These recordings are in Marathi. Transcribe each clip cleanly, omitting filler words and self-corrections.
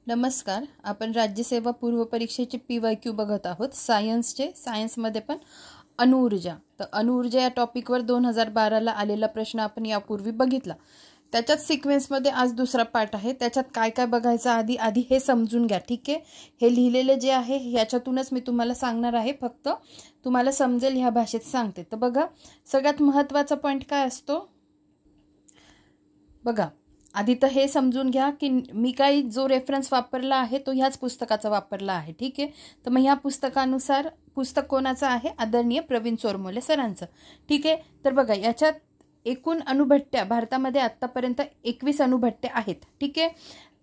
नमस्कार. आपण राज्यसेवा पूर्व परीक्षेचे PYQ बघत आहोत. सायन्समध्ये पण अणुऊर्जा. तर अणुऊर्जा या टॉपिकवर 2012ला आलेला प्रश्न आपण यापूर्वी बघितला. त्याच्यात सिक्वेन्समध्ये आज दुसरा पार्ट आहे. त्याच्यात काय काय बघायचं आधी हे समजून घ्या. ठीक आहे. हे लिहिलेले जे आहे याच्यातूनच मी तुम्हाला सांगणार आहे. फक्त तुम्हाला समजेल ह्या भाषेत सांगते. तर बघा, सगळ्यात महत्त्वाचा पॉईंट काय असतो बघा. आधी तर हे समजून घ्या की मी काही जो रेफरन्स वापरला आहे तो ह्याच पुस्तकाचा वापरला आहे. ठीक आहे. तर मग ह्या पुस्तकानुसार पुस्तक कोणाचं आहे? आदरणीय प्रवीण चोरमोले सरांचं. ठीक आहे. तर बघा, याच्यात एकूण अणुभट्ट्या भारतामध्ये आत्तापर्यंत 21 अणुभट्ट्या आहेत. ठीक आहे.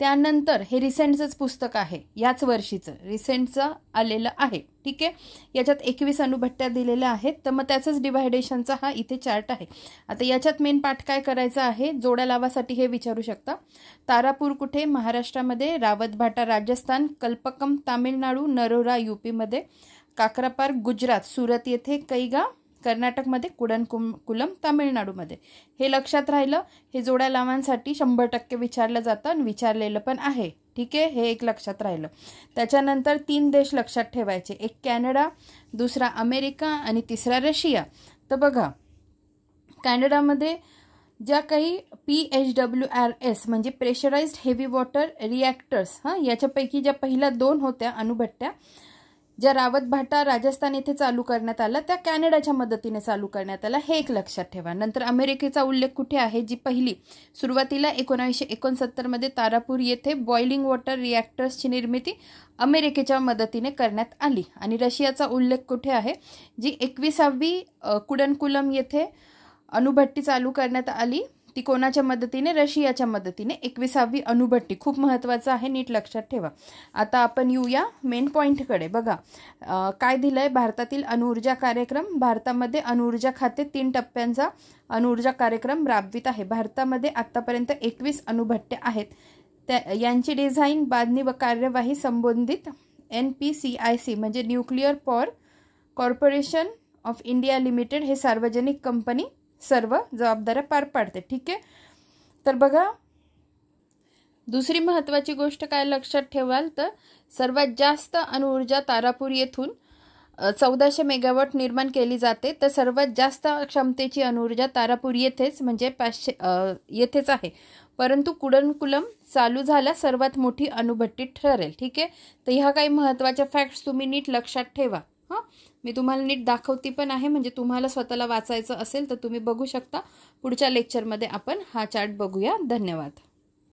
त्यानंतर हे रिसेंटचंच पुस्तक आहे, याच वर्षीचं रिसेंटचं आलेलं आहे. ठीक आहे. याच्यात 21 अणुभट्ट्या दिलेल्या आहेत. तर मग त्याचंच डिव्हायडेशनचा हा इथे चार्ट आहे. आता याच्यात मेन पाठ काय करायचं आहे? जोड्या लावासाठी हे विचारू शकता. तारापूर कुठे? महाराष्ट्रामध्ये. रावतभाटा राजस्थान. कल्पकम तामिळनाडू. नरोरा UPमध्ये. काकरापार गुजरात. सुरत येथे. कैगा कर्नाटकमध्ये. कुडनकुलम तामिळनाडूमध्ये. हे लक्षात राहिलं. हे जोड्या लावांसाठी 100% विचारलं जातं आणि विचारलेलं पण आहे. ठीक आहे. हे एक लक्षात राहिलं. त्याच्यानंतर 3 देश लक्षात ठेवायचे. एक कॅनडा, दुसरा अमेरिका आणि तिसरा रशिया. तर बघा, कॅनडामध्ये ज्या काही PHWRs म्हणजे प्रेशराइज्ड हेवी वॉटर रिॲक्टर्स याच्यापैकी ज्या पहिल्या 2 होत्या अणुभट्ट्या, ज्या रावतभाटा राजस्थान येथे चालू करण्यात आल्या, त्या कॅनडाच्या मदतीने चालू करण्यात आल्या. हे एक लक्षात ठेवा. नंतर अमेरिकेचा उल्लेख कुठे आहे? जी पहिली सुरुवातीला 1969मध्ये तारापूर येथे बॉइलिंग वॉटर रिॲक्टर्सची निर्मिती अमेरिकेच्या मदतीने करण्यात आली. आणि रशियाचा उल्लेख कुठे आहे? जी 21वी कुडनकुलम येथे अणुभट्टी चालू करण्यात आली. ती कोणाच्या मदतीने? रशियाच्या मदतीने. 21वी अणुभट्टी. खूप महत्त्वाचं आहे, नीट लक्षात ठेवा. आता आपण येऊया मेन पॉईंटकडे. बघा, काय दिलंय? भारतातील अणुऊर्जा कार्यक्रम. भारतामध्ये अणुऊर्जा खाते 3 टप्प्यांचा अणुऊर्जा कार्यक्रम राबवित आहे. भारतामध्ये आतापर्यंत 21 अणुभट्ट्या आहेत. यांची डिझाईन, बांधणी व कार्यवाही संबंधित NPCIC म्हणजे nuclear power corporation of India limited हे सार्वजनिक कंपनी सर्व जबाबदाऱ्या पार पाडते. ठीक आहे. तर बघा, दुसरी महत्त्वाची गोष्ट काय लक्षात ठेवाल तर सर्वात जास्त अणुऊर्जा तारापूर येथून 1400 मेगावॉट निर्माण केली जाते. तर सर्वात जास्त क्षमतेची अणुऊर्जा तारापूर येथेच म्हणजे 500 येथेच आहे. परंतु कुडनकुलम चालू झाल्या सर्वात मोठी अणुभट्टी ठरेल. ठीक आहे. तर ह्या काही महत्त्वाच्या फॅक्ट्स तुम्ही नीट लक्षात ठेवा. मी तुम्हाला नीट दाखवती पण आहे, म्हणजे तुम्हाला स्वतःला वाचायचं असेल तर तुम्ही बघू शकता. पुढच्या लेक्चरमध्ये आपण हा चार्ट बघूया. धन्यवाद.